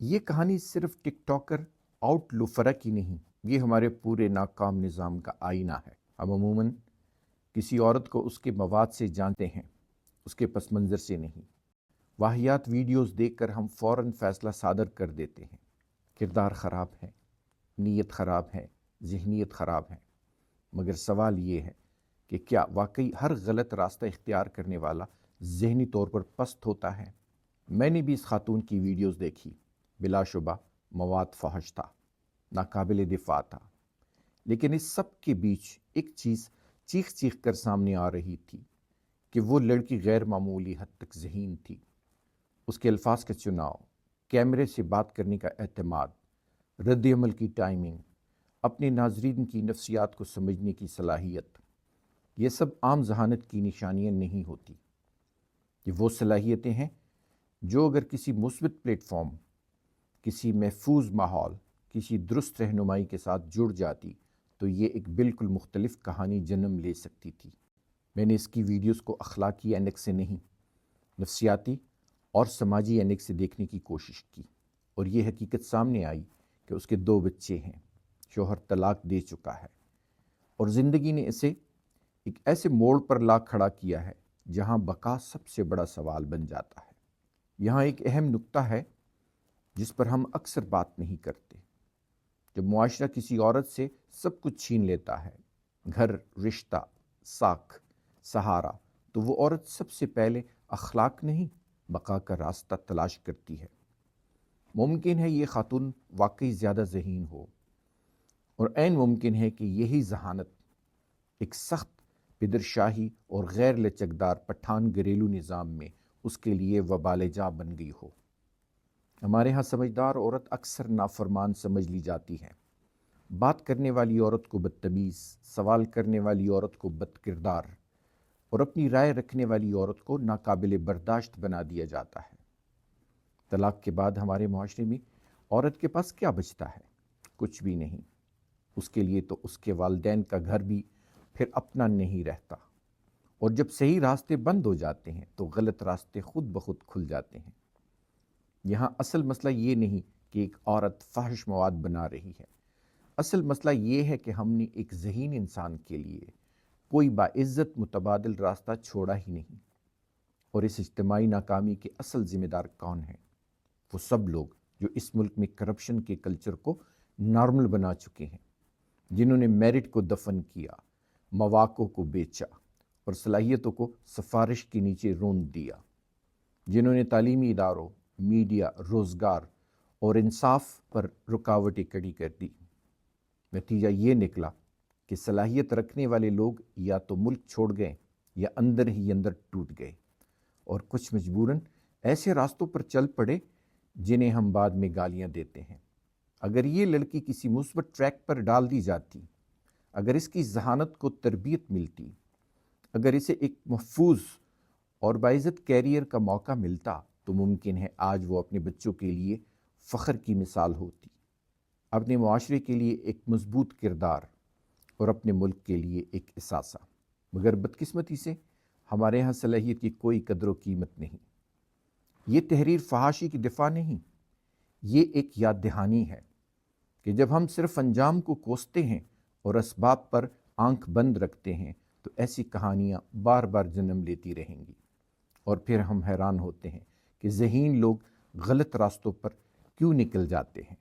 یہ کہانی صرف ٹک ٹاکر آؤٹ لوفرا کی نہیں، یہ ہمارے پورے ناکام نظام کا آئینہ ہے۔ ہم عموماً کسی عورت کو اس کے مواد سے جانتے ہیں، اس کے پس منظر سے نہیں۔ واہیات ویڈیوز دیکھ کر ہم فوراً فیصلہ صادر کر دیتے ہیں، کردار خراب ہے، نیت خراب ہے، ذہنیت خراب ہے۔ مگر سوال یہ ہے کہ کیا واقعی ہر غلط راستہ اختیار کرنے والا ذہنی طور پر پست ہوتا ہے؟ میں نے بھی اس خاتون کی ویڈیوز دیکھی، بلا شبہ مواد فحش تھا، ناقابل دفاع تھا، لیکن اس سب کے بیچ ایک چیز چیخ چیخ کر سامنے آ رہی تھی کہ وہ لڑکی غیر معمولی حد تک ذہین تھی۔ اس کے الفاظ کا چناؤ، کیمرے سے بات کرنے کا اعتماد، رد عمل کی ٹائمنگ، اپنے ناظرین کی نفسیات کو سمجھنے کی صلاحیت، یہ سب عام ذہانت کی نشانیاں نہیں ہوتی۔ یہ وہ صلاحیتیں ہیں جو اگر کسی مثبت پلیٹ فارم، کسی محفوظ ماحول، کسی درست رہنمائی کے ساتھ جڑ جاتی تو یہ ایک بالکل مختلف کہانی جنم لے سکتی تھی۔ میں نے اس کی ویڈیوز کو اخلاقی اینک سے نہیں، نفسیاتی اور سماجی اینک سے دیکھنے کی کوشش کی، اور یہ حقیقت سامنے آئی کہ اس کے 2 بچے ہیں، شوہر طلاق دے چکا ہے، اور زندگی نے اسے ایک ایسے موڑ پر لا کھڑا کیا ہے جہاں بقا سب سے بڑا سوال بن جاتا ہے۔ یہاں ایک اہم نکتہ ہے جس پر ہم اکثر بات نہیں کرتے۔ جب معاشرہ کسی عورت سے سب کچھ چھین لیتا ہے، گھر، رشتہ، ساکھ، سہارا، تو وہ عورت سب سے پہلے اخلاق نہیں، بقا کا راستہ تلاش کرتی ہے۔ ممکن ہے یہ خاتون واقعی زیادہ ذہین ہو، اور عین ممکن ہے کہ یہی ذہانت ایک سخت پدرشاہی اور غیر لچکدار پٹھان گھریلو نظام میں اس کے لیے وبال جا بن گئی ہو۔ ہمارے ہاں سمجھدار عورت اکثر نافرمان سمجھ لی جاتی ہے، بات کرنے والی عورت کو بدتمیز، سوال کرنے والی عورت کو بد کردار، اور اپنی رائے رکھنے والی عورت کو ناقابل برداشت بنا دیا جاتا ہے۔ طلاق کے بعد ہمارے معاشرے میں عورت کے پاس کیا بچتا ہے؟ کچھ بھی نہیں۔ اس کے لیے تو اس کے والدین کا گھر بھی پھر اپنا نہیں رہتا، اور جب صحیح راستے بند ہو جاتے ہیں تو غلط راستے خود بخود کھل جاتے ہیں۔ یہاں اصل مسئلہ یہ نہیں کہ ایک عورت فحش مواد بنا رہی ہے، اصل مسئلہ یہ ہے کہ ہم نے ایک ذہین انسان کے لیے کوئی باعزت متبادل راستہ چھوڑا ہی نہیں۔ اور اس اجتماعی ناکامی کے اصل ذمہ دار کون ہیں؟ وہ سب لوگ جو اس ملک میں کرپشن کے کلچر کو نارمل بنا چکے ہیں، جنہوں نے میرٹ کو دفن کیا، مواقع کو بیچا، اور صلاحیتوں کو سفارش کے نیچے روند دیا، جنہوں نے تعلیمی اداروں، میڈیا، روزگار اور انصاف پر رکاوٹیں کھڑی کر دی۔ نتیجہ یہ نکلا کہ صلاحیت رکھنے والے لوگ یا تو ملک چھوڑ گئے یا اندر ہی اندر ٹوٹ گئے، اور کچھ مجبوراً ایسے راستوں پر چل پڑے جنہیں ہم بعد میں گالیاں دیتے ہیں۔ اگر یہ لڑکی کسی مثبت ٹریک پر ڈال دی جاتی، اگر اس کی ذہانت کو تربیت ملتی، اگر اسے ایک محفوظ اور باعزت کیریئر کا موقع ملتا، تو ممکن ہے آج وہ اپنے بچوں کے لیے فخر کی مثال ہوتی، اپنے معاشرے کے لیے ایک مضبوط کردار، اور اپنے ملک کے لیے ایک اثاثہ۔ مگر بدقسمتی سے ہمارے یہاں صلاحیت کی کوئی قدر و قیمت نہیں۔ یہ تحریر فحاشی کی دفاع نہیں، یہ ایک یاد دہانی ہے کہ جب ہم صرف انجام کو کوستے ہیں اور اسباب پر آنکھ بند رکھتے ہیں تو ایسی کہانیاں بار بار جنم لیتی رہیں گی، اور پھر ہم حیران ہوتے ہیں کہ ذہین لوگ غلط راستوں پر کیوں نکل جاتے ہیں۔